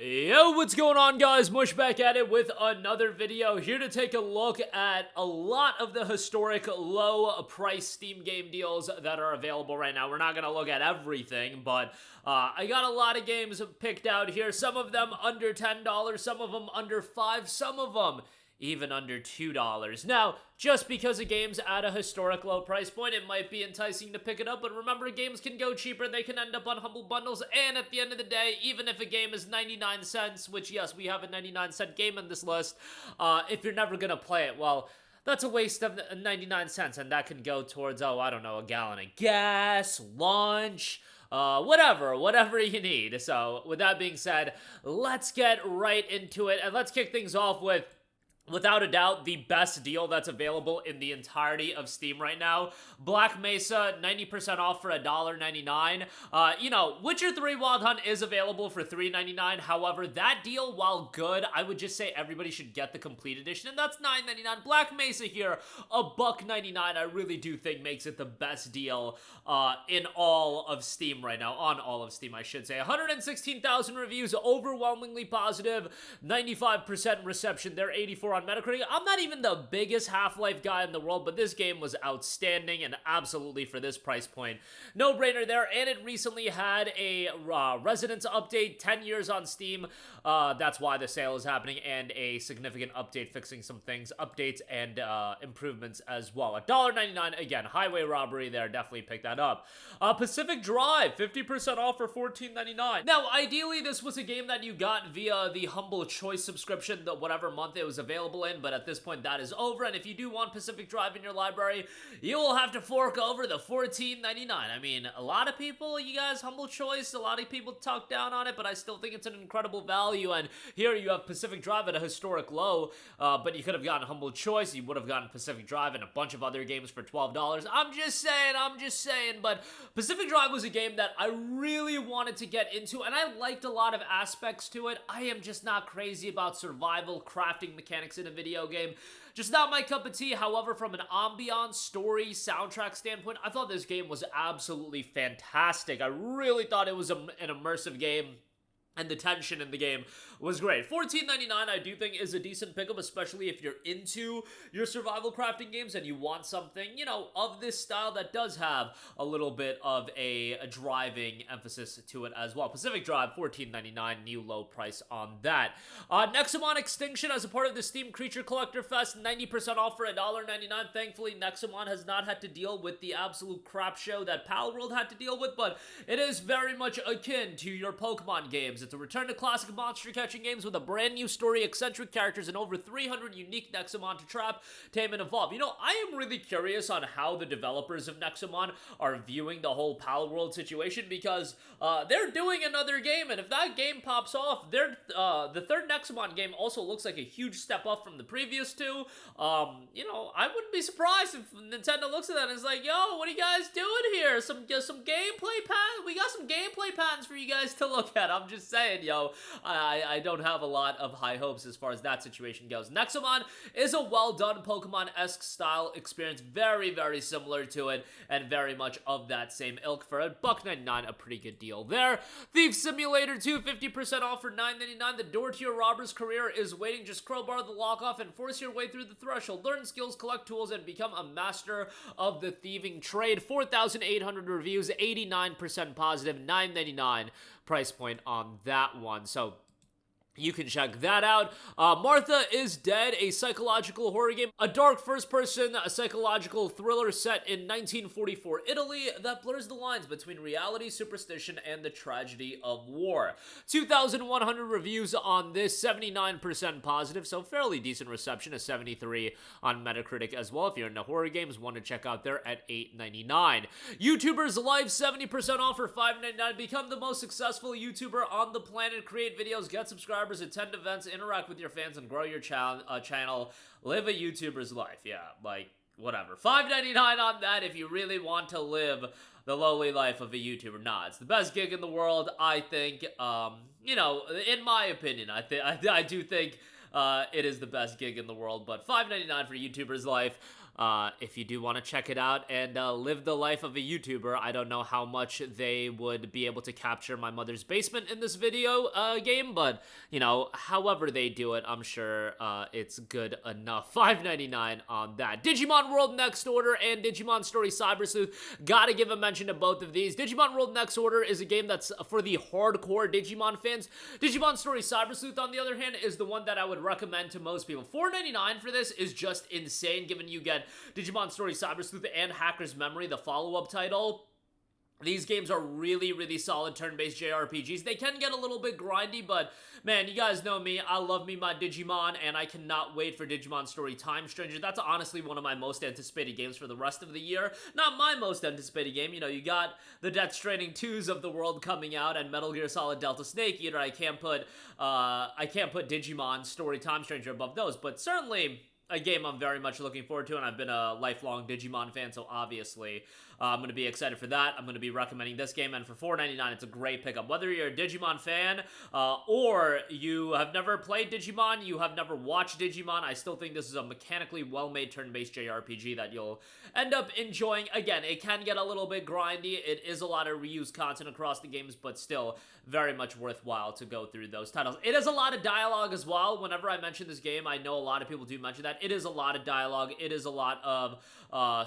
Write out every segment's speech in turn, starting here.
Yo, what's going on, guys? Mush back at it with another video, here to take a look at a lot of the historic low price Steam game deals that are available right now. We're not going to look at everything, but I got a lot of games picked out here. Some of them under $10, some of them under $5, some of them even under $2. Now, just because a game's at a historic low price point, it might be enticing to pick it up, but remember, games can go cheaper, they can end up on humble bundles, and at the end of the day, even if a game is 99 cents, which yes, we have a 99-cent game in this list, if you're never gonna play it, well, that's a waste of 99 cents, and that can go towards, I don't know, a gallon of gas, lunch, whatever you need. So, with that being said, let's get right into it, and let's kick things off with, without a doubt, the best deal that's available in the entirety of Steam right now. Black Mesa, 90% off for $1.99. You know, Witcher 3 Wild Hunt is available for $3.99. However, that deal, while good, I would just say everybody should get the complete edition, and that's $9.99. Black Mesa here, $1.99, I really do think makes it the best deal in all of Steam right now. On all of Steam, I should say. 116,000 reviews, overwhelmingly positive, 95% reception. They're 84 on Metacritic. I'm not even the biggest Half-Life guy in the world, but this game was outstanding, and absolutely for this price point, no-brainer there. And it recently had a Residence update, 10 years on Steam. That's why the sale is happening, and a significant update fixing some things, updates and improvements as well. $1.99, again, highway robbery there, definitely pick that up. Pacific Drive, 50% off for $14.99. Now, ideally, this was a game that you got via the Humble Choice subscription, whatever month it was available in, but at this point that is over, and if you do want Pacific Drive in your library, you will have to fork over the $14.99. I mean, a lot of people, you guys, Humble Choice, a lot of people talk down on it, but I still think it's an incredible value, and here you have Pacific Drive at a historic low, but you could have gotten Humble Choice, you would have gotten Pacific Drive and a bunch of other games for $12. I'm just saying, but Pacific Drive was a game that I really wanted to get into, and I liked a lot of aspects to it. I am just not crazy about survival crafting mechanics in a video game. Just not my cup of tea. However, from an ambiance, story, soundtrack standpoint, I thought this game was absolutely fantastic. I really thought it was an immersive game, and the tension in the game was great. $14.99 I do think is a decent pickup, especially if you're into your survival crafting games and you want something, you know, of this style that does have a little bit of a driving emphasis to it as well. Pacific Drive, $14.99, new low price on that. Nexomon Extinction, as a part of the Steam Creature Collector Fest, 90% off for $1.99. Thankfully, Nexomon has not had to deal with the absolute crap show that Palworld had to deal with, but it is very much akin to your Pokemon games. It's a return to classic monster catching games with a brand new story, eccentric characters, and over 300 unique Nexomon to trap, tame, and evolve. You know, I am really curious on how the developers of Nexomon are viewing the whole Palworld situation, because they're doing another game, and if that game pops off, the third Nexomon game also looks like a huge step up from the previous two. You know, I wouldn't be surprised if Nintendo looks at that and is like, yo, what are you guys doing here? Some gameplay patterns? We got some gameplay patterns for you guys to look at. I'm just saying, yo, I don't have a lot of high hopes as far as that situation goes. Nexomon is a well-done Pokemon-esque style experience, very, very similar to it, and very much of that same ilk. For $1.99, a pretty good deal there. Thief Simulator 2, 50% off for $9.99. The door to your robber's career is waiting. Just crowbar the lock off and force your way through the threshold. Learn skills, collect tools, and become a master of the thieving trade. 4,800 reviews, 89% positive, $9.99 price point on that one. So you can check that out. Martha is Dead, a psychological horror game. A dark first-person psychological thriller set in 1944 Italy that blurs the lines between reality, superstition, and the tragedy of war. 2,100 reviews on this, 79% positive, so fairly decent reception, a 73 on Metacritic as well. If you're into horror games, one to check out there at $8.99. YouTuber's Life, 70% off for $5.99. Become the most successful YouTuber on the planet. Create videos, get subscribers, attend events, interact with your fans, and grow your channel. Live a YouTuber's life. Yeah, like, whatever. $5.99 on that if you really want to live the lowly life of a YouTuber. Nah, it's the best gig in the world, I think. You know, in my opinion, I do think it is the best gig in the world, but $5.99 for YouTuber's Life. if you do want to check it out and live the life of a YouTuber. I don't know how much they would be able to capture my mother's basement in this video game, but, you know, however they do it, I'm sure it's good enough. $5.99 on that. Digimon World Next Order and Digimon Story Cyber Sleuth. Gotta give a mention to both of these. Digimon World Next Order is a game that's for the hardcore Digimon fans. Digimon Story Cyber Sleuth, on the other hand, is the one that I would recommend to most people. $4.99 for this is just insane, given you get Digimon Story Cyber Sleuth and Hacker's Memory, the follow-up title. These games are really, really solid turn-based JRPGs. They can get a little bit grindy, but man, you guys know me. I love me my Digimon, and I cannot wait for Digimon Story Time Stranger. That's honestly one of my most anticipated games for the rest of the year. Not my most anticipated game. You know, you got the Death Stranding 2s of the world coming out and Metal Gear Solid Delta Snake Eater. I can't put Digimon Story Time Stranger above those, but certainly a game I'm very much looking forward to, and I've been a lifelong Digimon fan, so obviously I'm going to be excited for that. I'm going to be recommending this game, and for $4.99, it's a great pickup. Whether you're a Digimon fan or you have never played Digimon, you have never watched Digimon, I still think this is a mechanically well-made turn-based JRPG that you'll end up enjoying. Again, it can get a little bit grindy. It is a lot of reused content across the games, but still very much worthwhile to go through those titles. It has a lot of dialogue as well. Whenever I mention this game, I know a lot of people do mention that. It is a lot of dialogue. It is a lot of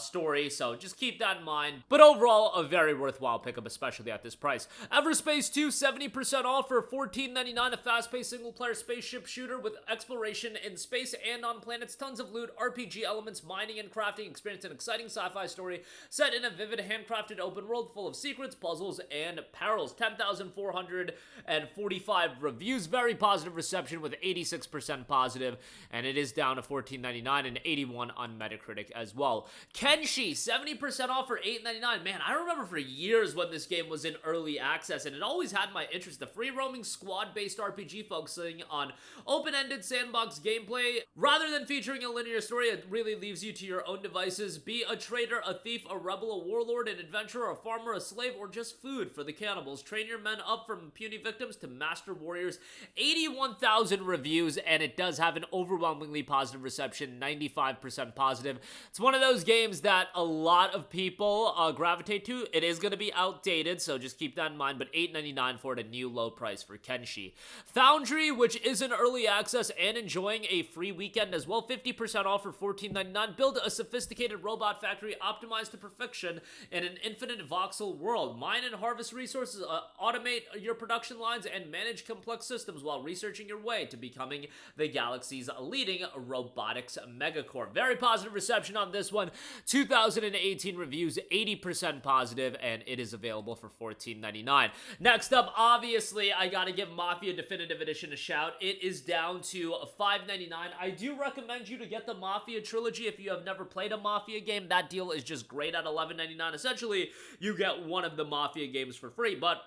story, so just keep that in mind. But overall, a very worthwhile pickup, especially at this price. EVERSPACE 2, 70% off for $14.99, a fast-paced single-player spaceship shooter with exploration in space and on planets, tons of loot, RPG elements, mining and crafting, experience an exciting sci-fi story set in a vivid, handcrafted open world full of secrets, puzzles, and perils. 10,445 reviews, very positive reception with 86% positive, and it is down to $14.99 and 81 on Metacritic as well. Kenshi, 70% off for $8.99. Man, I remember for years when this game was in early access, and it always had my interest. The free-roaming squad-based RPG focusing on open-ended sandbox gameplay. Rather than featuring a linear story, it really leaves you to your own devices. Be a traitor, a thief, a rebel, a warlord, an adventurer, a farmer, a slave, or just food for the cannibals. Train your men up from puny victims to master warriors. 81,000 reviews, and it does have an overwhelmingly positive reception, 95% positive. It's one of those games that a lot of people gravitate to. It is going to be outdated, so just keep that in mind, but $8.99 for it, a new low price for Kenshi. Foundry, which is in early access and enjoying a free weekend as well, 50% off for $14.99. Build a sophisticated robot factory optimized to perfection in an infinite voxel world. Mine and harvest resources, automate your production lines, and manage complex systems while researching your way to becoming the galaxy's leading robotics megacorp. Very positive reception on this one. 2018 reviews, 80% positive, and it is available for $14.99. Next up, obviously, I gotta give Mafia Definitive Edition a shout. It is down to $5.99. I do recommend you to get the Mafia trilogy if you have never played a Mafia game. That deal is just great at $11.99. Essentially, you get one of the Mafia games for free, but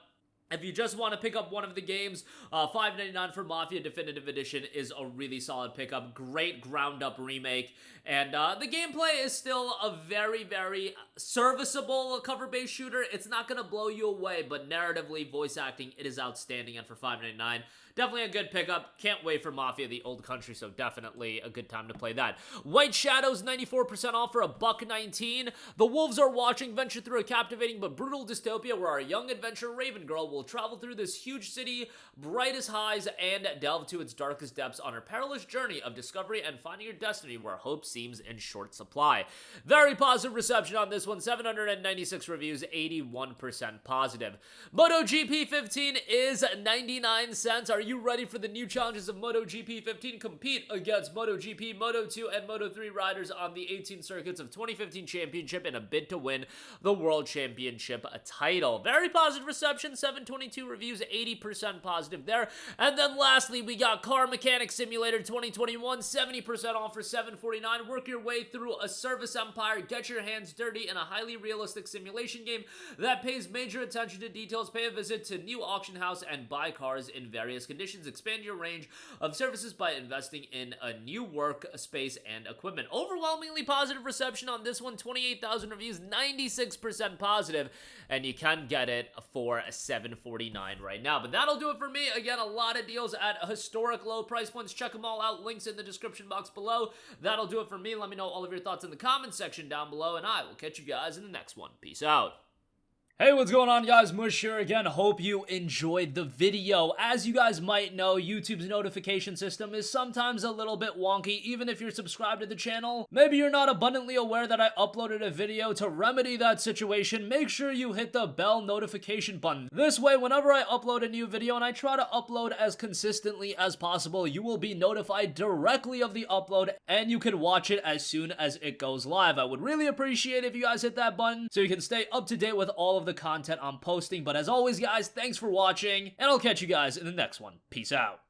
if you just want to pick up one of the games, $5.99 for Mafia Definitive Edition is a really solid pickup. Great ground-up remake. And the gameplay is still a very, very serviceable cover-based shooter. It's not going to blow you away, but narratively, voice acting, it is outstanding. And for $5.99, definitely a good pickup. Can't wait for Mafia the Old Country, so definitely a good time to play that. White Shadows, 94% off for $1.19. The Wolves Are Watching venture through a captivating but brutal dystopia where our young adventurer Raven Girl will travel through this huge city, bright as highs, and delve to its darkest depths on her perilous journey of discovery and finding your destiny where hope seems in short supply. Very positive reception on this one. 796 reviews, 81% positive. MotoGP 15 is 99 cents. Are you ready for the new challenges of MotoGP 15? Compete against MotoGP, Moto2, and Moto3 riders on the 18 circuits of 2015 championship in a bid to win the World Championship title. Very positive reception, 722 reviews, 80% positive there. And then lastly, we got Car Mechanic Simulator 2021, 70% off for $7.49. Work your way through a service empire, get your hands dirty in a highly realistic simulation game that pays major attention to details. Pay a visit to new auction house and buy cars in various conditions. Expand your range of services by investing in a new work space and equipment. Overwhelmingly positive reception on this one, 28,000 reviews, 96% positive, and you can get it for $7.49. $19.49 right now. But that'll do it for me. Again, a lot of deals at historic low price points. Check them all out. Links in the description box below. That'll do it for me. Let me know all of your thoughts in the comment section down below, and I will catch you guys in the next one. Peace out. Hey, what's going on, guys? Mush here again. Hope you enjoyed the video. As you guys might know, YouTube's notification system is sometimes a little bit wonky, even if you're subscribed to the channel. Maybe you're not abundantly aware that I uploaded a video. To remedy that situation, make sure you hit the bell notification button. This way, whenever I upload a new video, and I try to upload as consistently as possible, you will be notified directly of the upload, and you can watch it as soon as it goes live. I would really appreciate if you guys hit that button so you can stay up to date with all of the content I'm posting. But as always, guys, thanks for watching, and I'll catch you guys in the next one. Peace out.